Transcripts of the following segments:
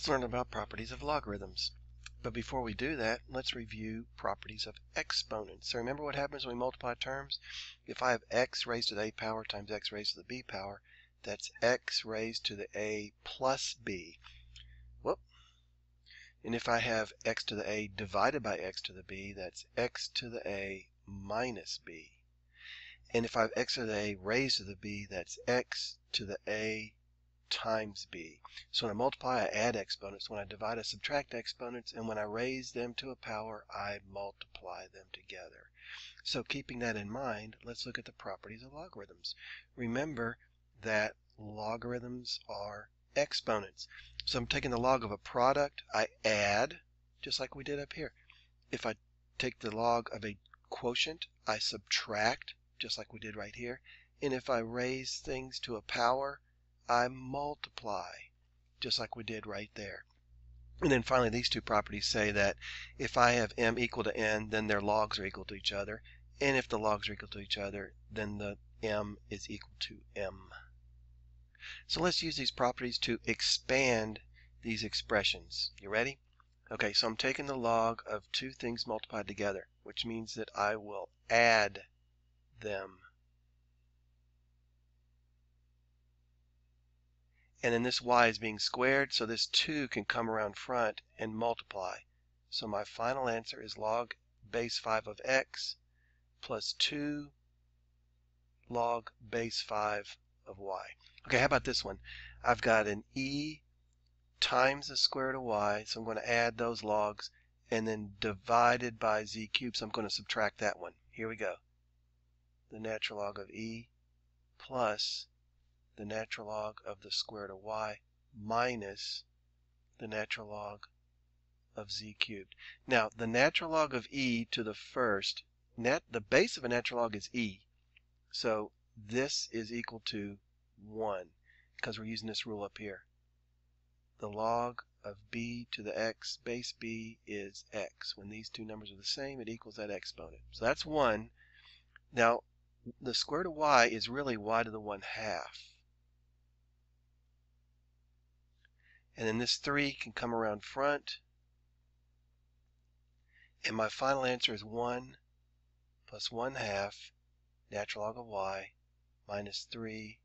let's learn about properties of logarithms. But before we do that, let's review properties of exponents. So remember what happens when we multiply terms? If I have x raised to the a power times x raised to the b power, that's x raised to the a plus b. Whoop. And if I have x to the a divided by x to the b, that's x to the a minus b. And if I have x to the a raised to the b, that's x to the a times b. So when I multiply, I add exponents. When I divide, I subtract exponents. And when I raise them to a power, I multiply them together. So keeping that in mind, let's look at the properties of logarithms. Remember that logarithms are exponents. So I'm taking the log of a product, I add, just like we did up here. If I take the log of a quotient, I subtract, just like we did right here. And if I raise things to a power, I multiply, just like we did right there. And then finally, these two properties say that if I have m equal to n, then their logs are equal to each other. And if the logs are equal to each other, then the m is equal to m. So let's use these properties to expand these expressions. You ready? Okay, so I'm taking the log of two things multiplied together, which means that I will add them. And then this y is being squared, so this 2 can come around front and multiply. So my final answer is log base 5 of x plus 2 log base 5 of y. Okay, how about this one? I've got an e times the square root of y, so I'm going to add those logs, and then divided by z cubed, so I'm going to subtract that one. Here we go. The natural log of e plus the natural log of the square root of y minus the natural log of z cubed. Now, the natural log of e to the first, the base of a natural log is e. So this is equal to 1 because we're using this rule up here. The log of b to the x base b is x. When these two numbers are the same, it equals that exponent. So that's 1. Now, the square root of y is really y to the 1/2. And then this 3 can come around front. And my final answer is 1 plus 1/2 natural log of y minus 3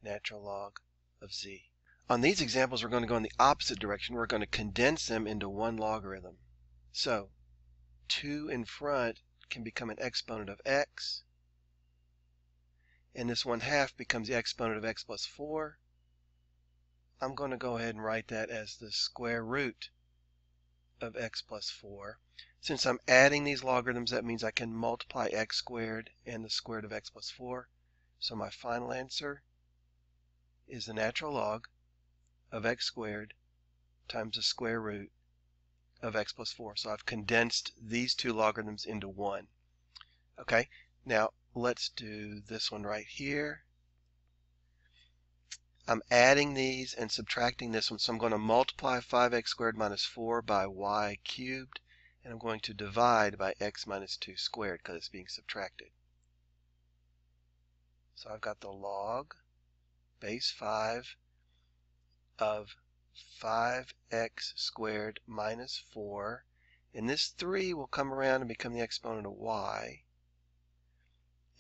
natural log of z. On these examples, we're going to go in the opposite direction. We're going to condense them into one logarithm. So 2 in front can become an exponent of x. And this 1/2 becomes the exponent of x plus 4. I'm going to go ahead and write that as the square root of x plus 4. Since I'm adding these logarithms, that means I can multiply x squared and the square root of x plus 4. So my final answer is the natural log of x squared times the square root of x plus 4. So I've condensed these two logarithms into one. Okay, now let's do this one right here. I'm adding these and subtracting this one, so I'm going to multiply 5x squared minus 4 by y cubed, and I'm going to divide by x minus 2 squared because it's being subtracted. So I've got the log base 5 of 5x squared minus 4, and this 3 will come around and become the exponent of y.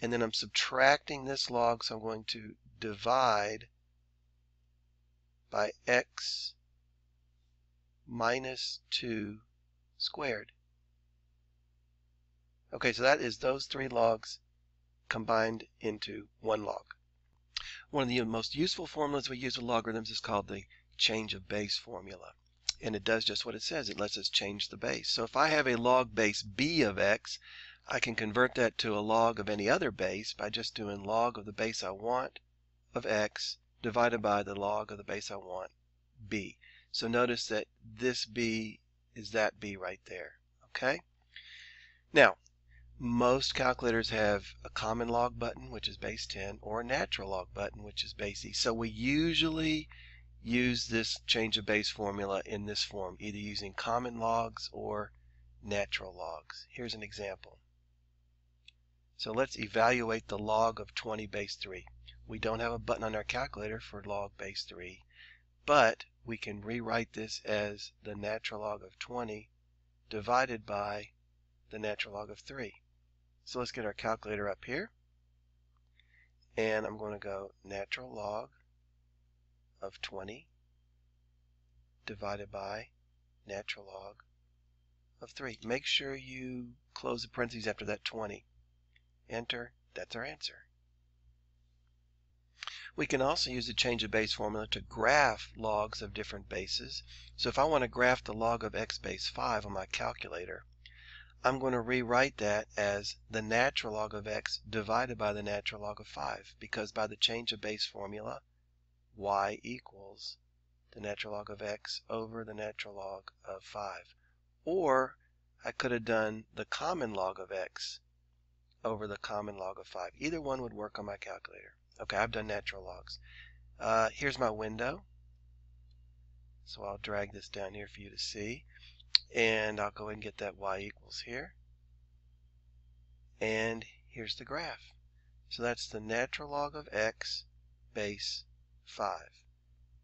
And then I'm subtracting this log, so I'm going to divide by x minus 2 squared. Okay, so that is those three logs combined into one log. One of the most useful formulas we use with logarithms is called the change of base formula. And it does just what it says. It lets us change the base. So if I have a log base b of x, I can convert that to a log of any other base by just doing log of the base I want of x divided by the log of the base I want, b. So notice that this b is that b right there. Okay? Now, most calculators have a common log button, which is base 10, or a natural log button, which is base e. So we usually use this change of base formula in this form, either using common logs or natural logs. Here's an example. So let's evaluate the log of 20 base 3. We don't have a button on our calculator for log base 3, but we can rewrite this as the natural log of 20 divided by the natural log of 3. So let's get our calculator up here, and I'm going to go natural log of 20 divided by natural log of 3. Make sure you close the parentheses after that 20. Enter. That's our answer. We can also use the change of base formula to graph logs of different bases. So if I want to graph the log of x base 5 on my calculator, I'm going to rewrite that as the natural log of x divided by the natural log of 5, because by the change of base formula, y equals the natural log of x over the natural log of 5. Or I could have done the common log of x over the common log of 5. Either one would work on my calculator. Okay, I've done natural logs. Here's my window. So I'll drag this down here for you to see. And I'll go ahead and get that y equals here. And here's the graph. So that's the natural log of x base 5.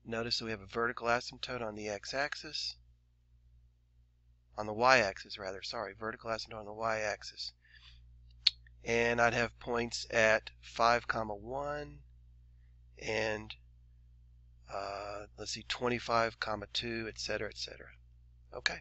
Notice that we have a vertical asymptote on the x-axis. On the y-axis, rather. Sorry, vertical asymptote on the y-axis. And I'd have points at 5, 1, and let's see, 25, 2, etc., etc. Okay.